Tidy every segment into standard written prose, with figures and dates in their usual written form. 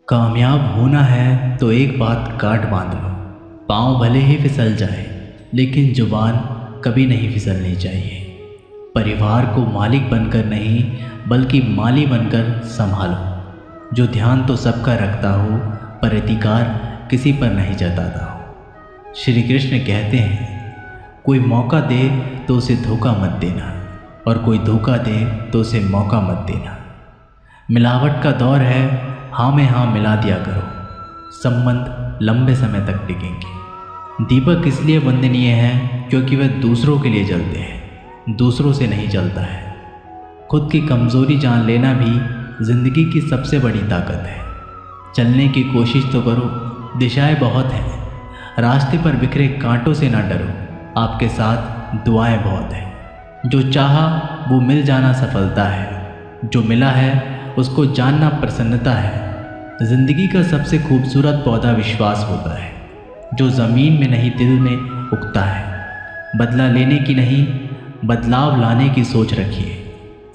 कामयाब होना है तो एक बात गांठ बांध लो। पाँव भले ही फिसल जाए लेकिन जुबान कभी नहीं फिसलनी चाहिए। परिवार को मालिक बनकर नहीं बल्कि माली बनकर संभालो। जो ध्यान तो सबका रखता हो पर अधिकार किसी पर नहीं जताता हो। श्री कृष्ण कहते हैं, कोई मौका दे तो उसे धोखा मत देना और कोई धोखा दे तो उसे मौका मत देना। मिलावट का दौर है, हाँ में हाँ मिला दिया करो, संबंध लंबे समय तक टिकेंगे। दीपक इसलिए वंदनीय है क्योंकि वह दूसरों के लिए जलते हैं, दूसरों से नहीं जलता है। खुद की कमज़ोरी जान लेना भी ज़िंदगी की सबसे बड़ी ताकत है। चलने की कोशिश तो करो, दिशाएं बहुत हैं। रास्ते पर बिखरे कांटों से ना डरो, आपके साथ दुआएं बहुत हैं। जो चाहा वो मिल जाना सफलता है, जो मिला है उसको जानना प्रसन्नता है। ज़िंदगी का सबसे खूबसूरत पौधा विश्वास होता है, जो ज़मीन में नहीं दिल में उगता है। बदला लेने की नहीं, बदलाव लाने की सोच रखिए।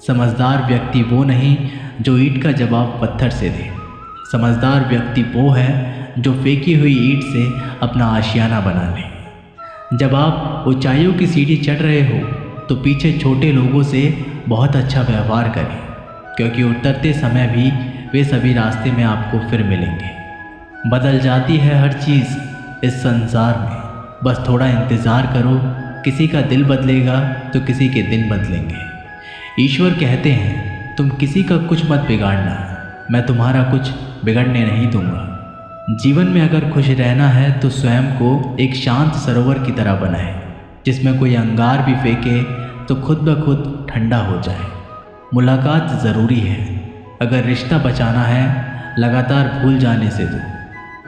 समझदार व्यक्ति वो नहीं जो ईंट का जवाब पत्थर से दे। समझदार व्यक्ति वो है जो फेंकी हुई ईंट से अपना आशियाना बना ले। जब आप ऊंचाइयों की सीढ़ी चढ़ रहे हो तो पीछे छोटे लोगों से बहुत अच्छा व्यवहार करें, क्योंकि उतरते समय भी वे सभी रास्ते में आपको फिर मिलेंगे। बदल जाती है हर चीज़ इस संसार में, बस थोड़ा इंतज़ार करो। किसी का दिल बदलेगा तो किसी के दिन बदलेंगे। ईश्वर कहते हैं, तुम किसी का कुछ मत बिगाड़ना, मैं तुम्हारा कुछ बिगड़ने नहीं दूंगा। जीवन में अगर खुश रहना है तो स्वयं को एक शांत सरोवर की तरह बनाए, जिसमें कोई अंगार भी फेंके तो खुद ब खुद ठंडा हो जाए। मुलाकात ज़रूरी है, अगर रिश्ता बचाना है लगातार भूल जाने से दो।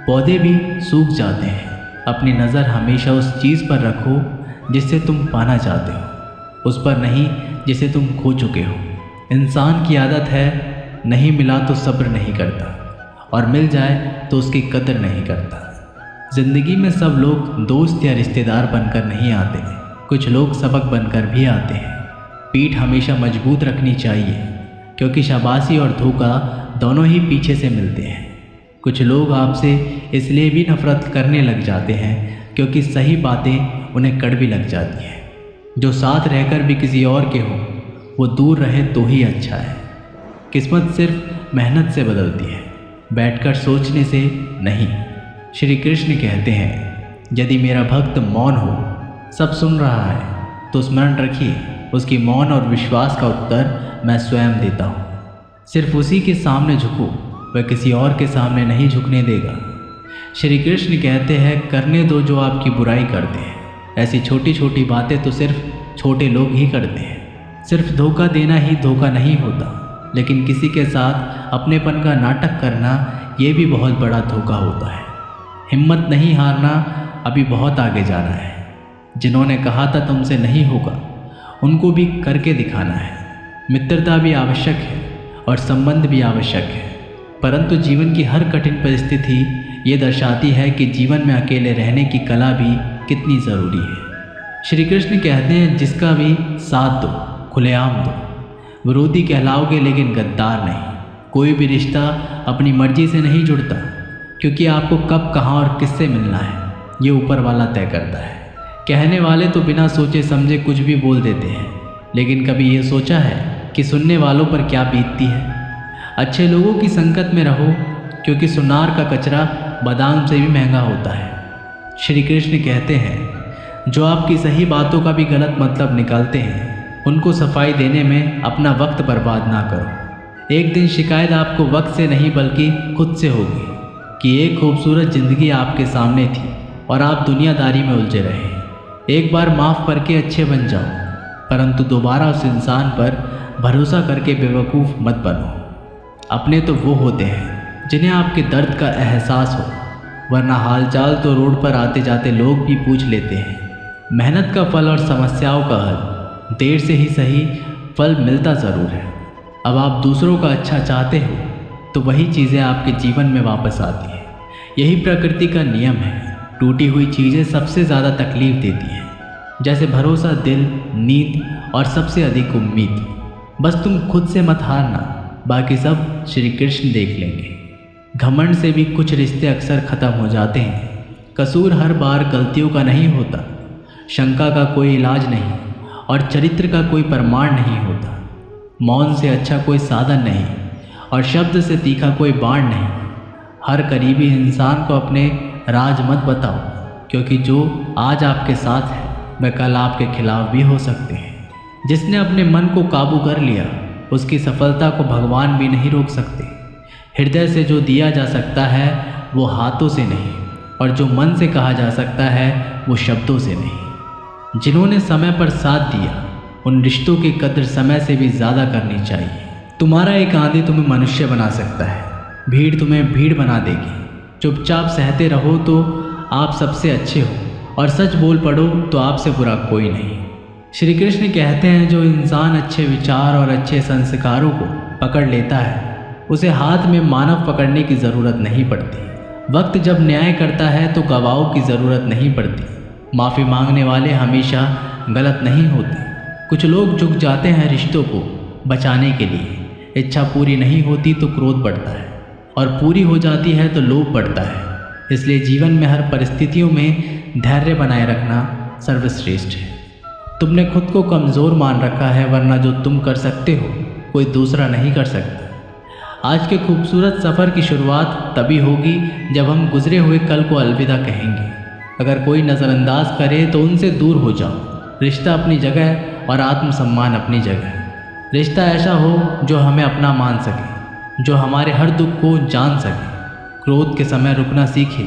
पौधे भी सूख जाते हैं, अपनी नज़र हमेशा उस चीज़ पर रखो जिसे तुम पाना चाहते हो, उस पर नहीं जिसे तुम खो चुके हो। इंसान की आदत है, नहीं मिला तो सब्र नहीं करता और मिल जाए तो उसकी कदर नहीं करता। ज़िंदगी में सब लोग दोस्त या रिश्तेदार बनकर नहीं आते, कुछ लोग सबक बनकर भी आते हैं। पीठ हमेशा मजबूत रखनी चाहिए, क्योंकि शाबाशी और धोखा दोनों ही पीछे से मिलते हैं। कुछ लोग आपसे इसलिए भी नफरत करने लग जाते हैं क्योंकि सही बातें उन्हें कड़वी लग जाती हैं। जो साथ रहकर भी किसी और के हो वो दूर रहे तो ही अच्छा है। किस्मत सिर्फ मेहनत से बदलती है, बैठकर सोचने से नहीं। श्री कृष्ण कहते हैं, यदि मेरा भक्त मौन हो, सब सुन रहा है, तो स्मरण रखिए उसकी मौन और विश्वास का उत्तर मैं स्वयं देता हूँ। सिर्फ उसी के सामने झुको, वह किसी और के सामने नहीं झुकने देगा। श्री कृष्ण कहते हैं, करने दो जो आपकी बुराई करते हैं। ऐसी छोटी छोटी बातें तो सिर्फ छोटे लोग ही करते हैं। सिर्फ धोखा देना ही धोखा नहीं होता, लेकिन किसी के साथ अपनेपन का नाटक करना ये भी बहुत बड़ा धोखा होता है। हिम्मत नहीं हारना, अभी बहुत आगे जाना है। जिन्होंने कहा था तुमसे नहीं होगा, उनको भी करके दिखाना है। मित्रता भी आवश्यक है और संबंध भी आवश्यक है, परंतु जीवन की हर कठिन परिस्थिति ये दर्शाती है कि जीवन में अकेले रहने की कला भी कितनी ज़रूरी है। श्री कृष्ण कहते हैं, जिसका भी साथ दो, खुलेआम दो। विरोधी कहलाओगे लेकिन गद्दार नहीं। कोई भी रिश्ता अपनी मर्जी से नहीं जुड़ता, क्योंकि आपको कब, कहाँ और किससे मिलना है ये ऊपर वाला तय करता है। कहने वाले तो बिना सोचे समझे कुछ भी बोल देते हैं, लेकिन कभी ये सोचा है कि सुनने वालों पर क्या बीतती है। अच्छे लोगों की संगत में रहो, क्योंकि सुनार का कचरा बादाम से भी महंगा होता है। श्री कृष्ण कहते हैं, जो आपकी सही बातों का भी गलत मतलब निकालते हैं, उनको सफाई देने में अपना वक्त बर्बाद ना करो। एक दिन शिकायत आपको वक्त से नहीं बल्कि खुद से होगी कि एक खूबसूरत ज़िंदगी आपके सामने थी और आप दुनियादारी में उलझे रहे। एक बार माफ़ करके अच्छे बन जाओ, परंतु दोबारा उस इंसान पर भरोसा करके बेवकूफ़ मत बनो। अपने तो वो होते हैं जिन्हें आपके दर्द का एहसास हो, वरना हालचाल तो रोड पर आते जाते लोग भी पूछ लेते हैं। मेहनत का फल और समस्याओं का हल, देर से ही सही फल मिलता ज़रूर है। अब आप दूसरों का अच्छा चाहते हो तो वही चीज़ें आपके जीवन में वापस आती हैं। यही प्रकृति का नियम है। टूटी हुई चीज़ें सबसे ज़्यादा तकलीफ़ देती हैं, जैसे भरोसा, दिल, नींद और सबसे अधिक उम्मीद। बस तुम खुद से मत हारना, बाकी सब श्री कृष्ण देख लेंगे। घमंड से भी कुछ रिश्ते अक्सर ख़त्म हो जाते हैं। कसूर हर बार गलतियों का नहीं होता, शंका का कोई इलाज नहीं और चरित्र का कोई प्रमाण नहीं होता। मौन से अच्छा कोई साधन नहीं और शब्द से तीखा कोई बाण नहीं। हर करीबी इंसान को अपने राज मत बताओ, क्योंकि जो आज आपके साथ है वह कल आपके खिलाफ भी हो सकते हैं। जिसने अपने मन को काबू कर लिया उसकी सफलता को भगवान भी नहीं रोक सकते। हृदय से जो दिया जा सकता है वो हाथों से नहीं, और जो मन से कहा जा सकता है वो शब्दों से नहीं। जिन्होंने समय पर साथ दिया उन रिश्तों की कद्र समय से भी ज़्यादा करनी चाहिए। तुम्हारा एक आंधी तुम्हें मनुष्य बना सकता है, भीड़ तुम्हें भीड़ बना देगी। चुपचाप सहते रहो तो आप सबसे अच्छे हो, और सच बोल पड़ो तो आपसे बुरा कोई नहीं। श्री कृष्ण कहते हैं, जो इंसान अच्छे विचार और अच्छे संस्कारों को पकड़ लेता है उसे हाथ में मानव पकड़ने की ज़रूरत नहीं पड़ती। वक्त जब न्याय करता है तो गवाहों की ज़रूरत नहीं पड़ती। माफ़ी मांगने वाले हमेशा गलत नहीं होते। कुछ लोग झुक जाते हैं रिश्तों को बचाने के लिए। इच्छा पूरी नहीं होती तो क्रोध बढ़ता है, और पूरी हो जाती है तो लोभ बढ़ता है। इसलिए जीवन में हर परिस्थितियों में धैर्य बनाए रखना सर्वश्रेष्ठ है। तुमने खुद को कमज़ोर मान रखा है, वरना जो तुम कर सकते हो कोई दूसरा नहीं कर सकता। आज के खूबसूरत सफ़र की शुरुआत तभी होगी जब हम गुजरे हुए कल को अलविदा कहेंगे। अगर कोई नज़रअंदाज करे तो उनसे दूर हो जाओ। रिश्ता अपनी जगह और आत्मसम्मान अपनी जगह। रिश्ता ऐसा हो जो हमें अपना मान सके, जो हमारे हर दुख को जान सके। क्रोध के समय रुकना सीखे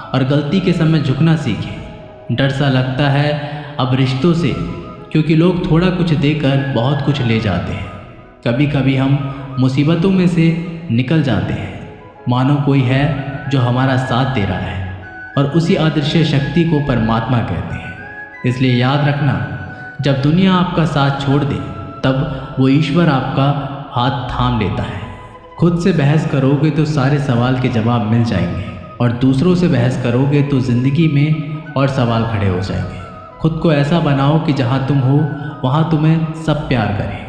और गलती के समय झुकना सीखे। डर सा लगता है अब रिश्तों से, क्योंकि लोग थोड़ा कुछ देकर बहुत कुछ ले जाते हैं। कभी कभी हम मुसीबतों में से निकल जाते हैं मानो कोई है जो हमारा साथ दे रहा है, और उसी अदृश्य शक्ति को परमात्मा कहते हैं। इसलिए याद रखना, जब दुनिया आपका साथ छोड़ दे तब वो ईश्वर आपका हाथ थाम लेता है। खुद से बहस करोगे तो सारे सवाल के जवाब मिल जाएंगे, और दूसरों से बहस करोगे तो ज़िंदगी में और सवाल खड़े हो जाएंगे। खुद को ऐसा बनाओ कि जहाँ तुम हो वहाँ तुम्हें सब प्यार करें,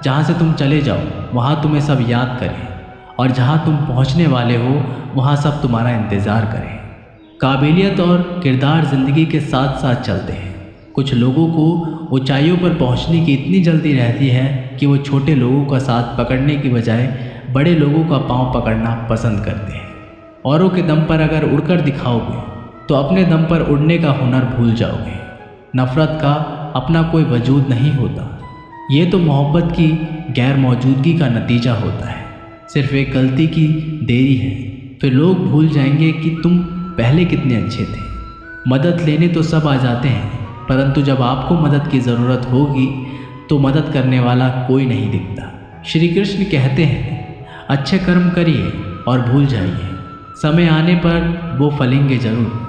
जहाँ से तुम चले जाओ वहाँ तुम्हें सब याद करें, और जहाँ तुम पहुँचने वाले हो वहाँ सब तुम्हारा इंतज़ार करें। काबिलियत और किरदार ज़िंदगी के साथ साथ चलते हैं। कुछ लोगों को ऊंचाइयों पर पहुँचने की इतनी जल्दी रहती है कि वो छोटे लोगों का साथ पकड़ने की बजाय बड़े लोगों का पाँव पकड़ना पसंद करते हैं। औरों के दम पर अगर उड़कर दिखाओगे तो अपने दम पर उड़ने का हुनर भूल जाओगे। नफ़रत का अपना कोई वजूद नहीं होता, ये तो मोहब्बत की गैर मौजूदगी का नतीजा होता है। सिर्फ एक गलती की देरी है, फिर लोग भूल जाएंगे कि तुम पहले कितने अच्छे थे। मदद लेने तो सब आ जाते हैं, परंतु जब आपको मदद की ज़रूरत होगी तो मदद करने वाला कोई नहीं दिखता। श्री कृष्ण कहते हैं, अच्छे कर्म करिए और भूल जाइए, समय आने पर वो फलेंगे ज़रूर।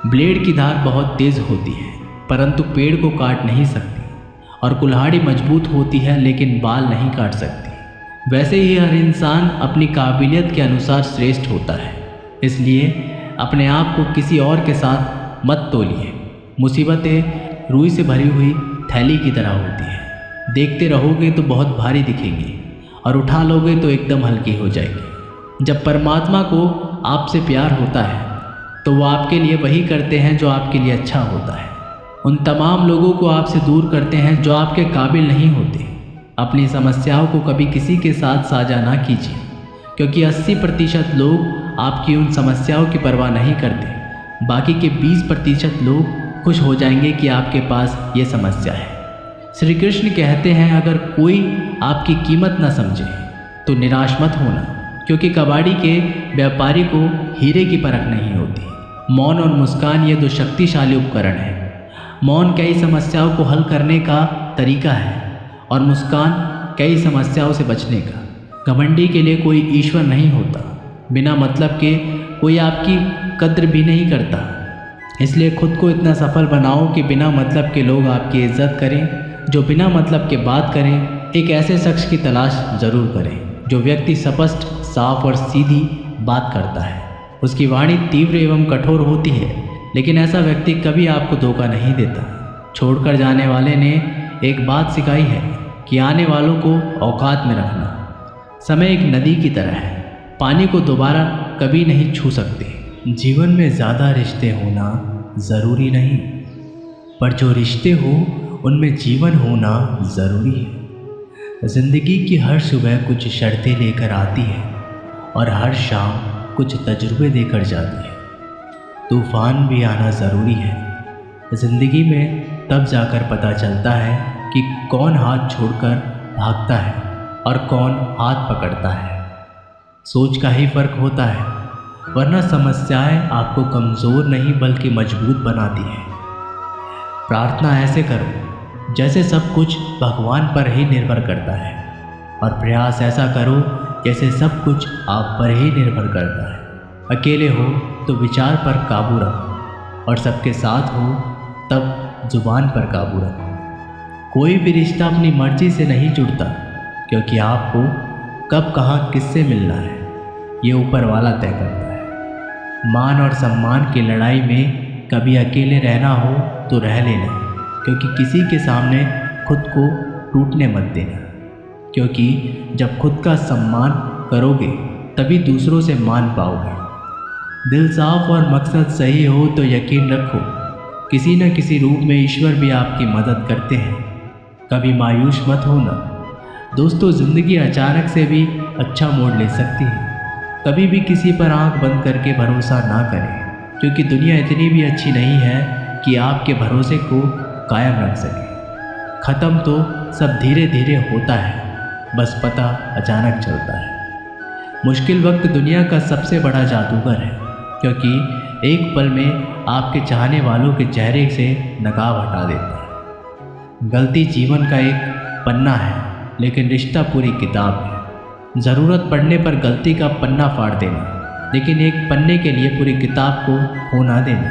ब्लेड की धार बहुत तेज़ होती है परंतु पेड़ को काट नहीं सकती, और कुल्हाड़ी मजबूत होती है लेकिन बाल नहीं काट सकती। वैसे ही हर इंसान अपनी काबिलियत के अनुसार श्रेष्ठ होता है। इसलिए अपने आप को किसी और के साथ मत तोलिए। मुसीबतें रुई से भरी हुई थैली की तरह होती है। देखते रहोगे तो बहुत भारी दिखेंगी, और उठा लोगे तो एकदम हल्की हो जाएगी। जब परमात्मा को आपसे प्यार होता है तो वो आपके लिए वही करते हैं जो आपके लिए अच्छा होता है। उन तमाम लोगों को आपसे दूर करते हैं जो आपके काबिल नहीं होते। अपनी समस्याओं को कभी किसी के साथ साझा ना कीजिए, क्योंकि 80% लोग आपकी उन समस्याओं की परवाह नहीं करते। बाकी के 20% लोग खुश हो जाएंगे कि आपके पास ये समस्या है। श्री कृष्ण कहते हैं, अगर कोई आपकी कीमत न समझे तो निराश मत होना, क्योंकि कबाड़ी के व्यापारी को हीरे की परख नहीं होती। मौन और मुस्कान ये दो शक्तिशाली उपकरण हैं। मौन कई समस्याओं को हल करने का तरीका है, और मुस्कान कई समस्याओं से बचने का। घमंडी के लिए कोई ईश्वर नहीं होता। बिना मतलब के कोई आपकी कद्र भी नहीं करता। इसलिए खुद को इतना सफल बनाओ कि बिना मतलब के लोग आपकी इज्जत करें। जो बिना मतलब के बात करें, एक ऐसे शख्स की तलाश ज़रूर करें जो व्यक्ति स्पष्ट, साफ और सीधी बात करता है। उसकी वाणी तीव्र एवं कठोर होती है, लेकिन ऐसा व्यक्ति कभी आपको धोखा नहीं देता। छोड़कर जाने वाले ने एक बात सिखाई है कि आने वालों को औकात में रखना। समय एक नदी की तरह है, पानी को दोबारा कभी नहीं छू सकते। जीवन में ज़्यादा रिश्ते होना ज़रूरी नहीं, पर जो रिश्ते हो उनमें जीवन होना ज़रूरी है। ज़िंदगी की हर सुबह कुछ शर्तें लेकर आती है और हर शाम कुछ तजुर्बे देकर जाती है। तूफ़ान भी आना ज़रूरी है। ज़िंदगी में तब जाकर पता चलता है कि कौन हाथ छोड़कर भागता है और कौन हाथ पकड़ता है। सोच का ही फ़र्क होता है, वरना समस्याएं आपको कमज़ोर नहीं बल्कि मजबूत बनाती है। प्रार्थना ऐसे करो जैसे सब कुछ भगवान पर ही निर्भर करता है, और प्रयास ऐसा करो जैसे सब कुछ आप पर ही निर्भर करता है। अकेले हो तो विचार पर काबू रखो, और सबके साथ हो तब जुबान पर काबू रखो। कोई भी रिश्ता अपनी मर्जी से नहीं जुड़ता, क्योंकि आपको कब कहाँ किससे मिलना है ये ऊपर वाला तय करता है। मान और सम्मान की लड़ाई में कभी अकेले रहना हो तो रह लेना, क्योंकि किसी के सामने खुद को टूटने मत देना, क्योंकि जब खुद का सम्मान करोगे तभी दूसरों से मान पाओगे। दिल साफ और मकसद सही हो तो यकीन रखो किसी न किसी रूप में ईश्वर भी आपकी मदद करते हैं। कभी मायूस मत होना दोस्तों, ज़िंदगी अचानक से भी अच्छा मोड़ ले सकती है। कभी भी किसी पर आंख बंद करके भरोसा ना करें, क्योंकि दुनिया इतनी भी अच्छी नहीं है कि आपके भरोसे को कायम रख सके। ख़त्म तो सब धीरे धीरे होता है, बस पता अचानक चलता है। मुश्किल वक्त दुनिया का सबसे बड़ा जादूगर है, क्योंकि एक पल में आपके चाहने वालों के चेहरे से नकाब हटा देता है। गलती जीवन का एक पन्ना है, लेकिन रिश्ता पूरी किताब है। ज़रूरत पड़ने पर गलती का पन्ना फाड़ देना, लेकिन एक पन्ने के लिए पूरी किताब को खो ना देना।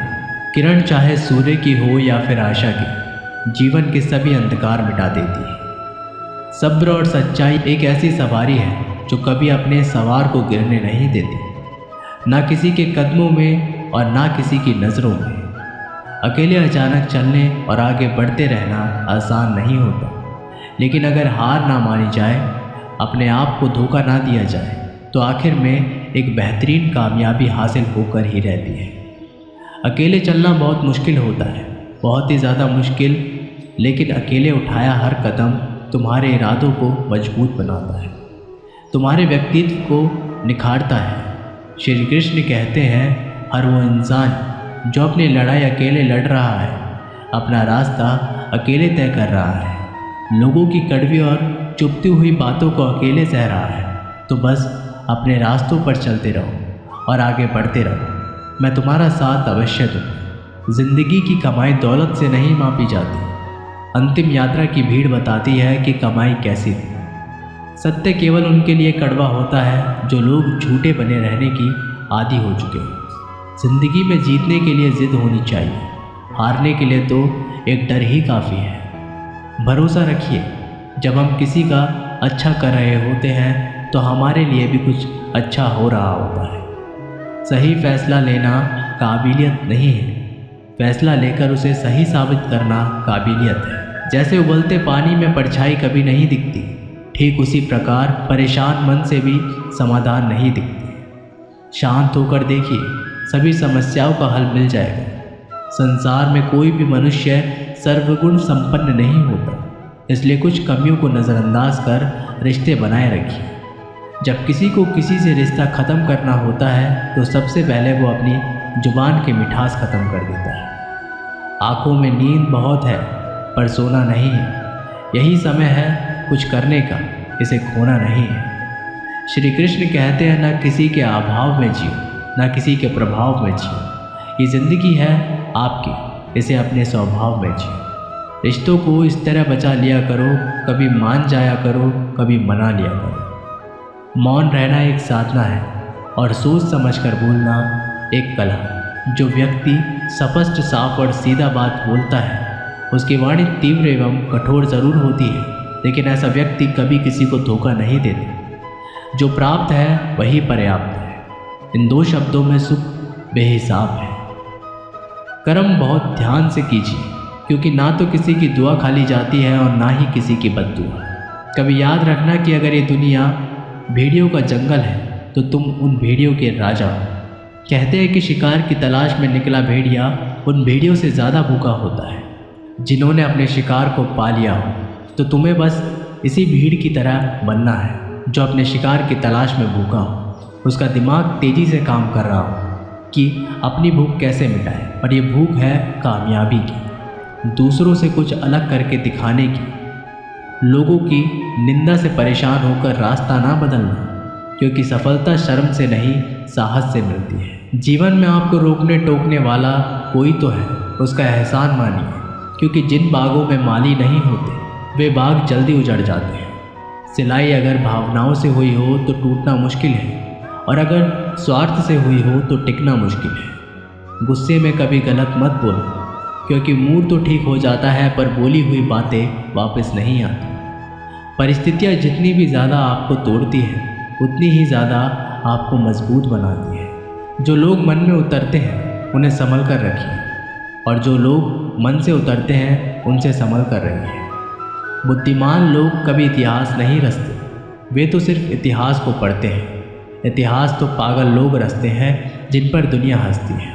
किरण चाहे सूर्य की हो या फिर आशा की, जीवन के सभी अंधकार मिटा देती है। सब्र और सच्चाई एक ऐसी सवारी है जो कभी अपने सवार को गिरने नहीं देती, ना किसी के कदमों में और ना किसी की नज़रों में। अकेले अचानक चलने और आगे बढ़ते रहना आसान नहीं होता, लेकिन अगर हार ना मानी जाए, अपने आप को धोखा ना दिया जाए, तो आखिर में एक बेहतरीन कामयाबी हासिल होकर ही रहती है। अकेले चलना बहुत मुश्किल होता है, बहुत ही ज़्यादा मुश्किल, लेकिन अकेले उठाया हर कदम तुम्हारे इरादों को मजबूत बनाता है, तुम्हारे व्यक्तित्व को निखारता है। श्री कृष्ण कहते हैं, हर वो इंसान जो अपनी लड़ाई अकेले लड़ रहा है, अपना रास्ता अकेले तय कर रहा है, लोगों की कड़वी और चुभती हुई बातों को अकेले सह रहा है, तो बस अपने रास्तों पर चलते रहो और आगे बढ़ते रहो। मैं तुम्हारा साथ अवश्य दूँ। ज़िंदगी की कमाई दौलत से नहीं मापी जाती, अंतिम यात्रा की भीड़ बताती है कि कमाई कैसी थी। सत्य केवल उनके लिए कड़वा होता है जो लोग झूठे बने रहने की आदी हो चुके हैं। ज़िंदगी में जीतने के लिए ज़िद होनी चाहिए, हारने के लिए तो एक डर ही काफ़ी है। भरोसा रखिए, जब हम किसी का अच्छा कर रहे होते हैं तो हमारे लिए भी कुछ अच्छा हो रहा होता है। सही फैसला लेना काबिलियत नहीं है, फैसला लेकर उसे सही साबित करना काबिलियत है। जैसे उबलते पानी में परछाई कभी नहीं दिखती, ठीक उसी प्रकार परेशान मन से भी समाधान नहीं दिखते। शांत होकर देखिए, सभी समस्याओं का हल मिल जाएगा। संसार में कोई भी मनुष्य सर्वगुण संपन्न नहीं होता, इसलिए कुछ कमियों को नज़रअंदाज कर रिश्ते बनाए रखिए। जब किसी को किसी से रिश्ता ख़त्म करना होता है तो सबसे पहले वो अपनी जुबान की मिठास ख़त्म कर देता है। आँखों में नींद बहुत है पर सोना नहीं है, यही समय है कुछ करने का, इसे खोना नहीं है। श्री कृष्ण कहते हैं, न किसी के अभाव में जियो, न किसी के प्रभाव में जियो। ये ज़िंदगी है आपकी, इसे अपने स्वभाव में जियो। रिश्तों को इस तरह बचा लिया करो, कभी मान जाया करो, कभी मना लिया करो। मौन रहना एक साधना है और सोच समझकर बोलना एक कला। जो व्यक्ति स्पष्ट, साफ और सीधा बात बोलता है, उसकी वाणी तीव्र एवं कठोर ज़रूर होती है, लेकिन ऐसा व्यक्ति कभी किसी को धोखा नहीं देता। जो प्राप्त है वही पर्याप्त है। इन दो शब्दों में सुख बेहिसाब है। कर्म बहुत ध्यान से कीजिए, क्योंकि ना तो किसी की दुआ खाली जाती है और ना ही किसी की बद्दुआ। कभी याद रखना कि अगर ये दुनिया भेड़ियों का जंगल है तो तुम उन भेड़ियों के राजा हो। कहते हैं कि शिकार की तलाश में निकला भेड़िया उन भेड़ियों से ज़्यादा भूखा होता है जिन्होंने अपने शिकार को पा लिया हो। तो तुम्हें बस इसी भीड़ की तरह बनना है जो अपने शिकार की तलाश में भूखा हो। उसका दिमाग तेज़ी से काम कर रहा हो कि अपनी भूख कैसे मिटाए, और ये भूख है कामयाबी की, दूसरों से कुछ अलग करके दिखाने की, लोगों की निंदा से परेशान होकर रास्ता ना बदलना, क्योंकि सफलता शर्म से नहीं साहस से मिलती है। जीवन में आपको रोकने टोकने वाला कोई तो है, उसका एहसान मानिए, क्योंकि जिन बागों में माली नहीं होते वे बाग जल्दी उजड़ जाते हैं। सिलाई अगर भावनाओं से हुई हो तो टूटना मुश्किल है, और अगर स्वार्थ से हुई हो तो टिकना मुश्किल है। गुस्से में कभी गलत मत बोलो, क्योंकि मूड तो ठीक हो जाता है पर बोली हुई बातें वापस नहीं आती। परिस्थितियाँ जितनी भी ज़्यादा आपको तोड़ती हैं उतनी ही ज़्यादा आपको मजबूत बनाती है। जो लोग मन में उतरते हैं उन्हें संभल कर रखिए, और जो लोग मन से उतरते हैं उनसे संभल कर रहिए। बुद्धिमान लोग कभी इतिहास नहीं रचते, वे तो सिर्फ इतिहास को पढ़ते हैं। इतिहास तो पागल लोग रचते हैं जिन पर दुनिया हंसती है।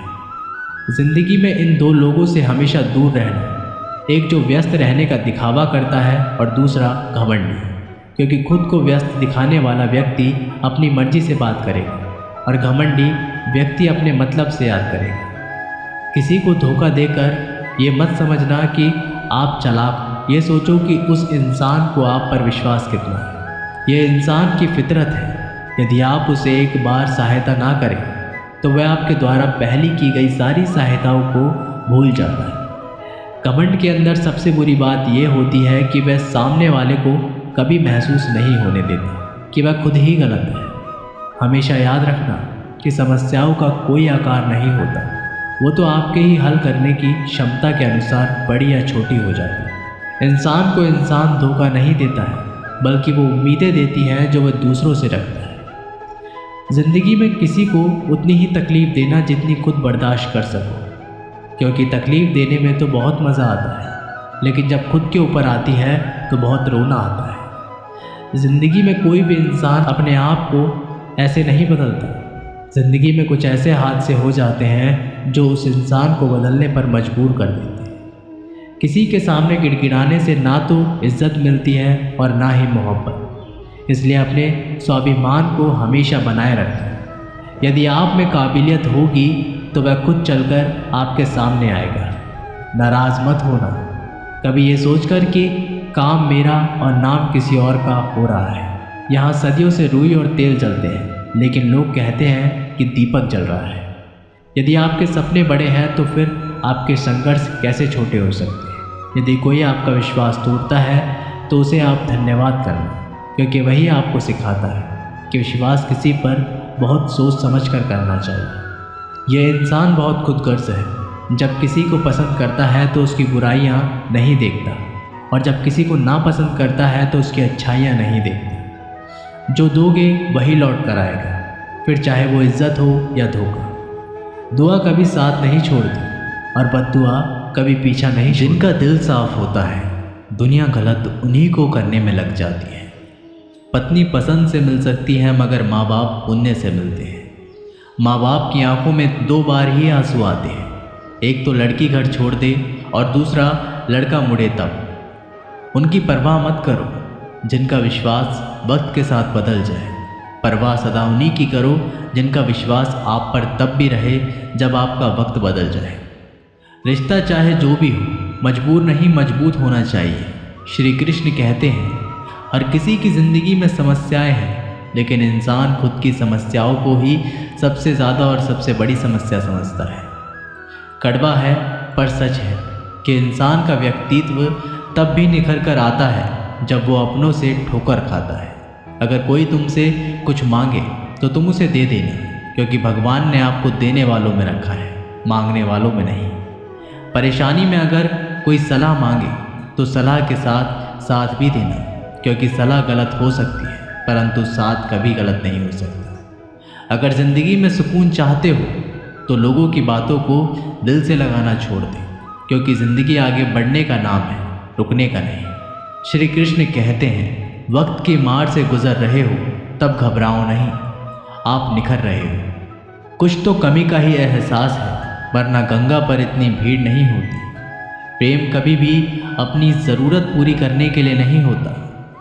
ज़िंदगी में इन दो लोगों से हमेशा दूर रहना, एक जो व्यस्त रहने का दिखावा करता है और दूसरा घमंडी, क्योंकि खुद को व्यस्त दिखाने वाला व्यक्ति अपनी मर्जी से बात करेगा और घमंडी व्यक्ति अपने मतलब से याद करेगा। किसी को धोखा देकर ये मत समझना कि आप चालाक, ये सोचो कि उस इंसान को आप पर विश्वास कितना है। ये इंसान की फितरत है, यदि आप उसे एक बार सहायता ना करें तो वह आपके द्वारा पहले की गई सारी सहायताओं को भूल जाता है। घमंड के अंदर सबसे बुरी बात यह होती है कि वह सामने वाले को कभी महसूस नहीं होने देता कि वह खुद ही गलत है। हमेशा याद रखना कि समस्याओं का कोई आकार नहीं होता, वो तो आपके ही हल करने की क्षमता के अनुसार बड़ी या छोटी हो जाती है। इंसान को इंसान धोखा नहीं देता है, बल्कि वो उम्मीदें देती हैं जो वह दूसरों से रखता है। ज़िंदगी में किसी को उतनी ही तकलीफ़ देना जितनी खुद बर्दाश्त कर सको, क्योंकि तकलीफ़ देने में तो बहुत मज़ा आता है, लेकिन जब खुद के ऊपर आती है तो बहुत रोना आता है। ज़िंदगी में कोई भी इंसान अपने आप को ऐसे नहीं बदलता। ज़िंदगी में कुछ ऐसे हादसे हो जाते हैं जो उस इंसान को बदलने पर मजबूर कर देते हैं। किसी के सामने गिड़गिड़ाने से ना तो इज्जत मिलती है और ना ही मोहब्बत, इसलिए अपने स्वाभिमान को हमेशा बनाए रखें। यदि आप में काबिलियत होगी तो वह खुद चलकर आपके सामने आएगा। नाराज़ मत होना कभी ये सोचकर कि काम मेरा और नाम किसी और का हो रहा है। यहाँ सदियों से रुई और तेल जलते हैं, लेकिन लोग कहते हैं कि दीपक जल रहा है। यदि आपके सपने बड़े हैं तो फिर आपके संघर्ष कैसे छोटे हो सकते हैं। यदि कोई आपका विश्वास टूटता है तो उसे आप धन्यवाद करना, क्योंकि वही आपको सिखाता है कि विश्वास किसी पर बहुत सोच समझ कर करना चाहिए। यह इंसान बहुत खुदगर्ज है, जब किसी को पसंद करता है तो उसकी बुराइयां नहीं देखता, और जब किसी को नापसंद करता है तो उसकी अच्छाइयां नहीं देखता। जो दोगे वही लौट कर आएगा, फिर चाहे वो इज्जत हो या धोखा। दुआ कभी साथ नहीं छोड़ती और बद्दुआ कभी पीछा नहीं। जिनका दिल साफ होता है दुनिया गलत उन्हीं को करने में लग जाती है। पत्नी पसंद से मिल सकती है मगर माँ बाप पुण्य से मिलते हैं। माँ बाप की आंखों में 2 बार ही आंसू आते हैं, एक तो लड़की घर छोड़ दे और दूसरा लड़का मुड़े तब। उनकी परवाह मत करो जिनका विश्वास वक्त के साथ बदल जाए। परवाह सदा उन्हीं की करो जिनका विश्वास आप पर तब भी रहे जब आपका वक्त बदल जाए। रिश्ता चाहे जो भी हो मजबूर नहीं मजबूत होना चाहिए। श्री कृष्ण कहते हैं हर किसी की ज़िंदगी में समस्याएं हैं, लेकिन इंसान खुद की समस्याओं को ही सबसे ज़्यादा और सबसे बड़ी समस्या समझता है। कड़वा है पर सच है कि इंसान का व्यक्तित्व तब भी निखर कर आता है जब वो अपनों से ठोकर खाता है। अगर कोई तुमसे कुछ मांगे तो तुम उसे दे देना, क्योंकि भगवान ने आपको देने वालों में रखा है, मांगने वालों में नहीं। परेशानी में अगर कोई सलाह मांगे तो सलाह के साथ साथ भी देना, क्योंकि सलाह गलत हो सकती है परंतु साथ कभी गलत नहीं हो सकता। अगर ज़िंदगी में सुकून चाहते हो तो लोगों की बातों को दिल से लगाना छोड़ दें, क्योंकि ज़िंदगी आगे बढ़ने का नाम है, रुकने का नहीं। श्री कृष्ण कहते हैं वक्त की मार से गुजर रहे हो तब घबराओ नहीं, आप निखर रहे हो। कुछ तो कमी का ही एहसास है, वरना गंगा पर इतनी भीड़ नहीं होती। प्रेम कभी भी अपनी ज़रूरत पूरी करने के लिए नहीं होता।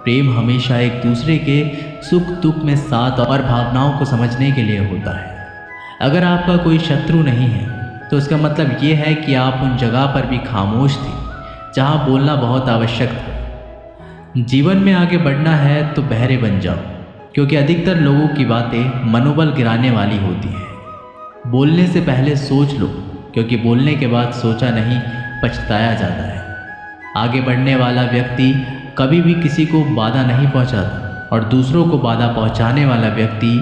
प्रेम हमेशा एक दूसरे के सुख दुख में साथ और भावनाओं को समझने के लिए होता है। अगर आपका कोई शत्रु नहीं है तो इसका मतलब ये है कि आप उन जगह पर भी खामोश थे जहाँ बोलना बहुत आवश्यक था। जीवन में आगे बढ़ना है तो बहरे बन जाओ, क्योंकि अधिकतर लोगों की बातें मनोबल गिराने वाली होती हैं। बोलने से पहले सोच लो, क्योंकि बोलने के बाद सोचा नहीं पछताया जाता है। आगे बढ़ने वाला व्यक्ति कभी भी किसी को बाधा नहीं पहुंचाता, और दूसरों को बाधा पहुंचाने वाला व्यक्ति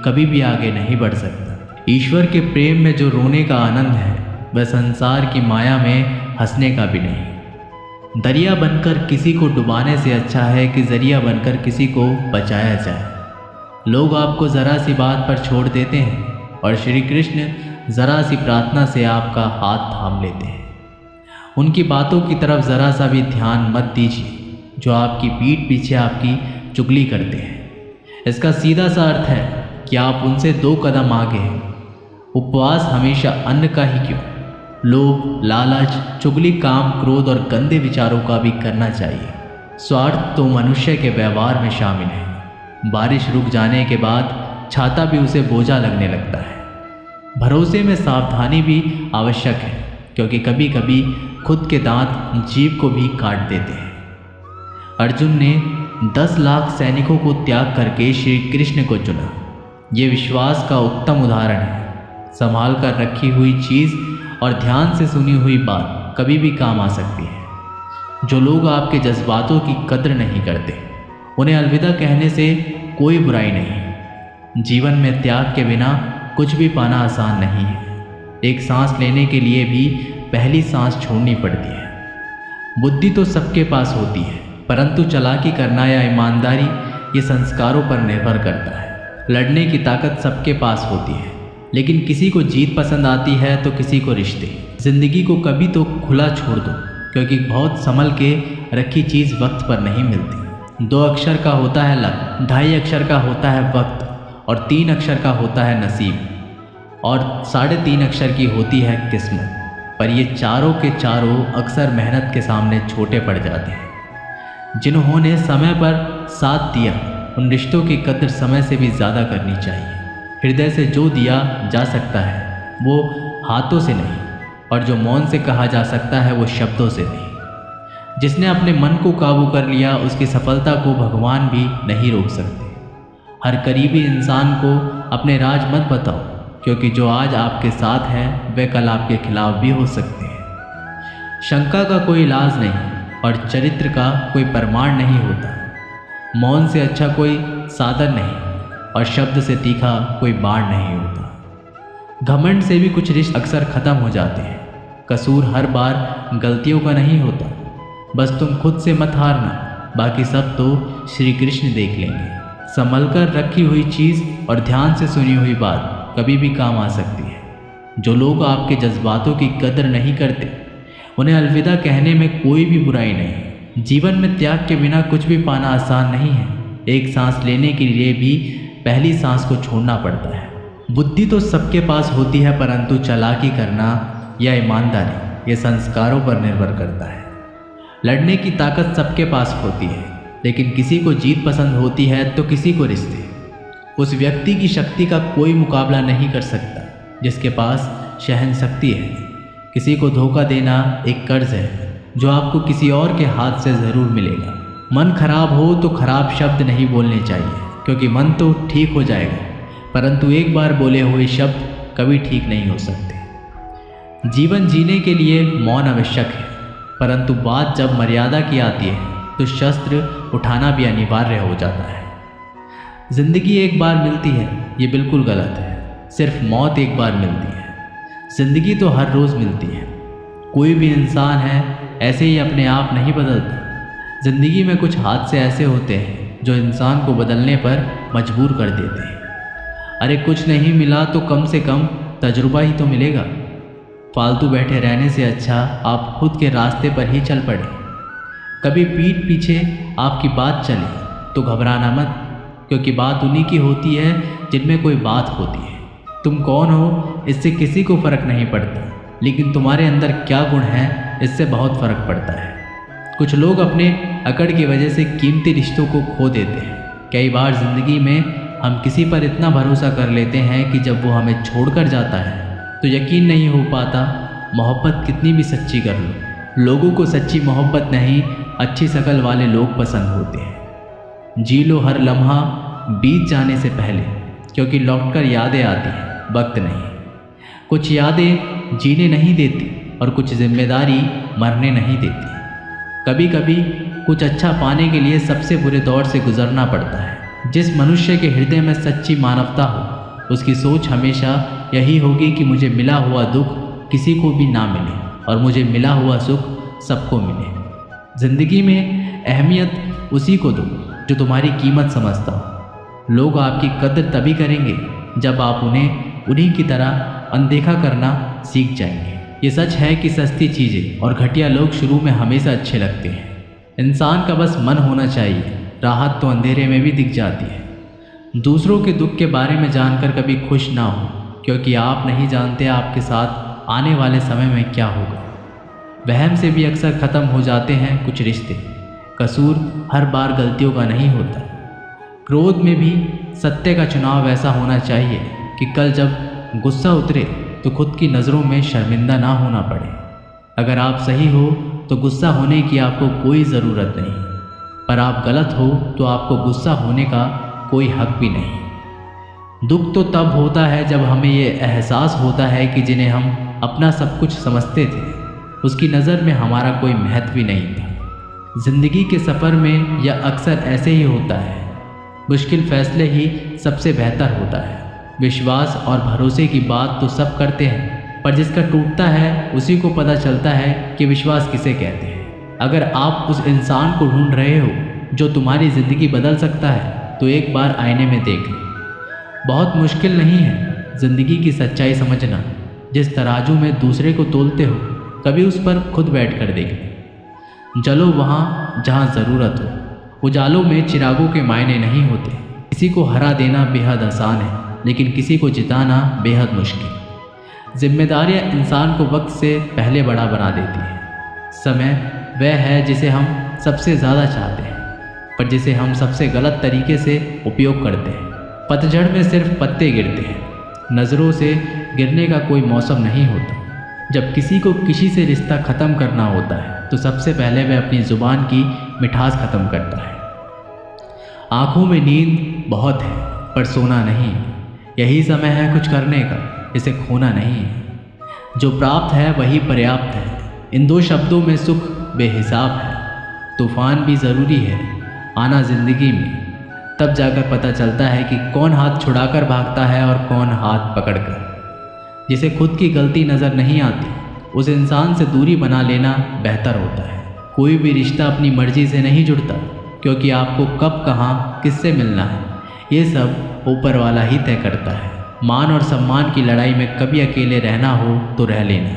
कभी भी आगे नहीं बढ़ सकता। ईश्वर के प्रेम में जो रोने का आनंद है, वह संसार की माया में हंसने का भी नहीं। दरिया बनकर किसी को डुबाने से अच्छा है कि जरिया बनकर किसी को बचाया जाए। लोग आपको ज़रा सी बात पर छोड़ देते हैं, और श्री कृष्ण ज़रा सी प्रार्थना से आपका हाथ थाम लेते हैं। उनकी बातों की तरफ ज़रा सा भी ध्यान मत दीजिए जो आपकी पीठ पीछे आपकी चुगली करते हैं। इसका सीधा सा अर्थ है कि आप उनसे 2 कदम आगे हैं। उपवास हमेशा अन्न का ही क्यों, लोभ, लालच, चुगली, काम, क्रोध और गंदे विचारों का भी करना चाहिए। स्वार्थ तो मनुष्य के व्यवहार में शामिल है। बारिश रुक जाने के बाद छाता भी उसे बोझा लगने लगता है। भरोसे में सावधानी भी आवश्यक है, क्योंकि कभी कभी खुद के दांत जीभ को भी काट देते हैं। अर्जुन ने 10 लाख सैनिकों को त्याग करके श्री कृष्ण को चुना। ये विश्वास का उत्तम उदाहरण है। संभाल कर रखी हुई चीज़ और ध्यान से सुनी हुई बात कभी भी काम आ सकती है। जो लोग आपके जज्बातों की कद्र नहीं करते, उन्हें अलविदा कहने से कोई बुराई नहीं। जीवन में त्याग के बिना कुछ भी पाना आसान नहीं है। एक सांस लेने के लिए भी पहली सांस छोड़नी पड़ती है। बुद्धि तो सबके पास होती है, परंतु चालाकी करना या ईमानदारी ये संस्कारों पर निर्भर करता है। लड़ने की ताकत सबके पास होती है, लेकिन किसी को जीत पसंद आती है तो किसी को रिश्ते। ज़िंदगी को कभी तो खुला छोड़ दो, क्योंकि बहुत संभल के रखी चीज़ वक्त पर नहीं मिलती। 2 अक्षर का होता है लक, 2.5 अक्षर का होता है वक्त, और 3 अक्षर का होता है नसीब, और 3.5 अक्षर की होती है किस्मत। पर ये चारों के चारों अक्सर मेहनत के सामने छोटे पड़ जाते हैं। जिन्होंने समय पर साथ दिया, उन रिश्तों की कद्र समय से भी ज़्यादा करनी चाहिए। हृदय से जो दिया जा सकता है वो हाथों से नहीं, और जो मौन से कहा जा सकता है वो शब्दों से नहीं। जिसने अपने मन को काबू कर लिया, उसकी सफलता को भगवान भी नहीं रोक सकते। हर करीबी इंसान को अपने राज मत बताओ, क्योंकि जो आज आपके साथ है वे कल आपके खिलाफ भी हो सकते हैं। शंका का कोई इलाज नहीं, और चरित्र का कोई प्रमाण नहीं होता। मौन से अच्छा कोई साधन नहीं, और शब्द से तीखा कोई बाण नहीं होता। घमंड से भी कुछ रिश्ते अक्सर ख़त्म हो जाते हैं। कसूर हर बार गलतियों का नहीं होता। बस तुम खुद से मत हारना, बाकी सब तो श्री कृष्ण देख लेंगे। संभल कर रखी हुई चीज़ और ध्यान से सुनी हुई बात कभी भी काम आ सकती है। जो लोग आपके जज्बातों की कदर नहीं करते, उन्हें अलविदा कहने में कोई भी बुराई नहीं। जीवन में त्याग के बिना कुछ भी पाना आसान नहीं है। एक सांस लेने के लिए भी पहली सांस को छोड़ना पड़ता है। बुद्धि तो सबके पास होती है, परंतु चालाकी करना या ईमानदारी ये संस्कारों पर निर्भर करता है। लड़ने की ताकत सबके पास होती है, लेकिन किसी को जीत पसंद होती है तो किसी को रिश्ते। उस व्यक्ति की शक्ति का कोई मुकाबला नहीं कर सकता जिसके पास सहन शक्ति है। किसी को धोखा देना एक कर्ज है जो आपको किसी और के हाथ से ज़रूर मिलेगा। मन खराब हो तो खराब शब्द नहीं बोलने चाहिए, क्योंकि मन तो ठीक हो जाएगा, परंतु एक बार बोले हुए शब्द कभी ठीक नहीं हो सकते। जीवन जीने के लिए मौन आवश्यक है, परंतु बात जब मर्यादा की आती है तो शस्त्र उठाना भी अनिवार्य हो जाता है। ज़िंदगी एक बार मिलती है, ये बिल्कुल गलत है। सिर्फ मौत एक बार मिलती है। ज़िंदगी तो हर रोज़ मिलती है। कोई भी इंसान है ऐसे ही अपने आप नहीं बदलता। ज़िंदगी में कुछ हादसे ऐसे होते हैं जो इंसान को बदलने पर मजबूर कर देते हैं। अरे कुछ नहीं मिला तो कम से कम तजुर्बा ही तो मिलेगा। फालतू बैठे रहने से अच्छा आप खुद के रास्ते पर ही चल पड़े। कभी पीठ पीछे आपकी बात चले तो घबराना मत, क्योंकि बात उन्हीं की होती है जिनमें कोई बात होती है। तुम कौन हो इससे किसी को फ़र्क नहीं पड़ता, लेकिन तुम्हारे अंदर क्या गुण है इससे बहुत फ़र्क पड़ता है। कुछ लोग अपने अकड़ की वजह से कीमती रिश्तों को खो देते हैं। कई बार ज़िंदगी में हम किसी पर इतना भरोसा कर लेते हैं कि जब वो हमें छोड़कर जाता है तो यकीन नहीं हो पाता मोहब्बत कितनी भी सच्ची कर लो। लोगों को सच्ची मोहब्बत नहीं, अच्छी शक्ल वाले लोग पसंद होते हैं। जी लो हर लम्हा बीत जाने से पहले, क्योंकि लौटकर यादें आती हैं, वक्त नहीं। कुछ यादें जीने नहीं देती और कुछ जिम्मेदारी मरने नहीं देती। कभी कभी कुछ अच्छा पाने के लिए सबसे बुरे दौर से गुजरना पड़ता है। जिस मनुष्य के हृदय में सच्ची मानवता हो उसकी सोच हमेशा यही होगी कि मुझे मिला हुआ दुख किसी को भी ना मिले और मुझे मिला हुआ सुख सबको मिले। ज़िंदगी में अहमियत उसी को दो जो तुम्हारी कीमत समझता हो। लोग आपकी कदर तभी करेंगे जब आप उन्हें उन्हीं की तरह अनदेखा करना सीख जाएंगे। ये सच है कि सस्ती चीज़ें और घटिया लोग शुरू में हमेशा अच्छे लगते हैं। इंसान का बस मन होना चाहिए, राहत तो अंधेरे में भी दिख जाती है। दूसरों के दुख के बारे में जानकर कभी खुश ना हो, क्योंकि आप नहीं जानते आपके साथ आने वाले समय में क्या होगा। वहम से भी अक्सर ख़त्म हो जाते हैं कुछ रिश्ते। कसूर हर बार गलतियों का नहीं होता। क्रोध में भी सत्य का चुनाव ऐसा होना चाहिए कि कल जब गुस्सा उतरे तो खुद की नज़रों में शर्मिंदा ना होना पड़े। अगर आप सही हो तो गुस्सा होने की आपको कोई ज़रूरत नहीं, पर आप गलत हो तो आपको गुस्सा होने का कोई हक भी नहीं। दुख तो तब होता है जब हमें ये एहसास होता है कि जिन्हें हम अपना सब कुछ समझते थे उसकी नज़र में हमारा कोई महत्व भी नहीं था। ज़िंदगी के सफ़र में यह अक्सर ऐसे ही होता है। मुश्किल फ़ैसले ही सबसे बेहतर होता है। विश्वास और भरोसे की बात तो सब करते हैं, पर जिसका टूटता है उसी को पता चलता है कि विश्वास किसे कहते हैं। अगर आप उस इंसान को ढूंढ रहे हो जो तुम्हारी ज़िंदगी बदल सकता है तो एक बार आईने में देख लो। बहुत मुश्किल नहीं है ज़िंदगी की सच्चाई समझना। जिस तराजू में दूसरे को तोलते हो कभी उस पर खुद बैठ कर देख लो। जलो वहाँ जहाँ ज़रूरत हो। उजालों में चिरागों के मायने नहीं होते। किसी को हरा देना बेहद आसान है, लेकिन किसी को जिताना बेहद मुश्किल। जिम्मेदारियाँ इंसान को वक्त से पहले बड़ा बना देती है। समय वह है जिसे हम सबसे ज़्यादा चाहते हैं, पर जिसे हम सबसे गलत तरीके से उपयोग करते हैं। पतझड़ में सिर्फ पत्ते गिरते हैं, नज़रों से गिरने का कोई मौसम नहीं होता। जब किसी को किसी से रिश्ता ख़त्म करना होता है तो सबसे पहले वह अपनी ज़ुबान की मिठास ख़त्म करता है। आँखों में नींद बहुत है पर सोना नहीं। यही समय है कुछ करने का, इसे खोना नहीं है। जो प्राप्त है वही पर्याप्त है। इन दो शब्दों में सुख बेहिसाब है। तूफ़ान भी ज़रूरी है आना ज़िंदगी में, तब जाकर पता चलता है कि कौन हाथ छुड़ाकर भागता है और कौन हाथ पकड़कर। जिसे खुद की गलती नज़र नहीं आती उस इंसान से दूरी बना लेना बेहतर होता है। कोई भी रिश्ता अपनी मर्ज़ी से नहीं जुड़ता, क्योंकि आपको कब कहाँ किससे मिलना है ये सब ऊपर वाला ही तय करता है। मान और सम्मान की लड़ाई में कभी अकेले रहना हो तो रह लेना,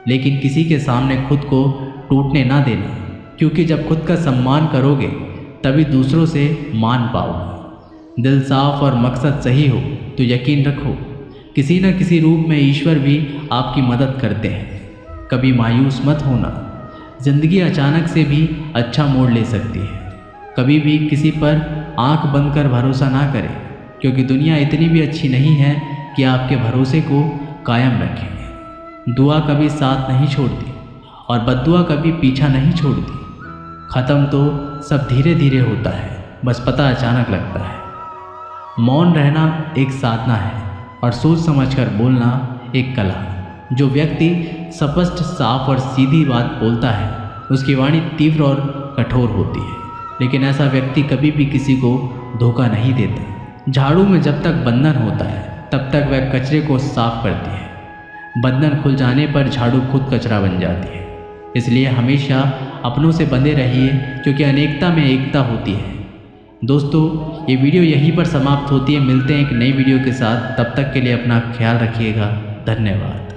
लेकिन किसी के सामने खुद को टूटने ना देना, क्योंकि जब खुद का सम्मान करोगे तभी दूसरों से मान पाओगे। दिल साफ और मकसद सही हो तो यकीन रखो किसी न किसी रूप में ईश्वर भी आपकी मदद करते हैं। कभी मायूस मत होना, ज़िंदगी अचानक से भी अच्छा मोड़ ले सकती है। कभी भी किसी पर आंख बंद कर भरोसा ना करें, क्योंकि दुनिया इतनी भी अच्छी नहीं है कि आपके भरोसे को कायम रखें। दुआ कभी साथ नहीं छोड़ती और बद्दुआ कभी पीछा नहीं छोड़ती। ख़त्म तो सब धीरे धीरे होता है, बस पता अचानक लगता है। मौन रहना एक साधना है और सोच समझकर बोलना एक कला। जो व्यक्ति स्पष्ट, साफ और सीधी बात बोलता है उसकी वाणी तीव्र और कठोर होती है, लेकिन ऐसा व्यक्ति कभी भी किसी को धोखा नहीं देता। झाड़ू में जब तक बंधन होता है तब तक वह कचरे को साफ करती है। बंधन खुल जाने पर झाड़ू खुद कचरा बन जाती है। इसलिए हमेशा अपनों से बंधे रहिए, क्योंकि अनेकता में एकता होती है। दोस्तों, ये वीडियो यहीं पर समाप्त होती है। मिलते हैं एक नई वीडियो के साथ, तब तक के लिए अपना ख्याल रखिएगा। धन्यवाद।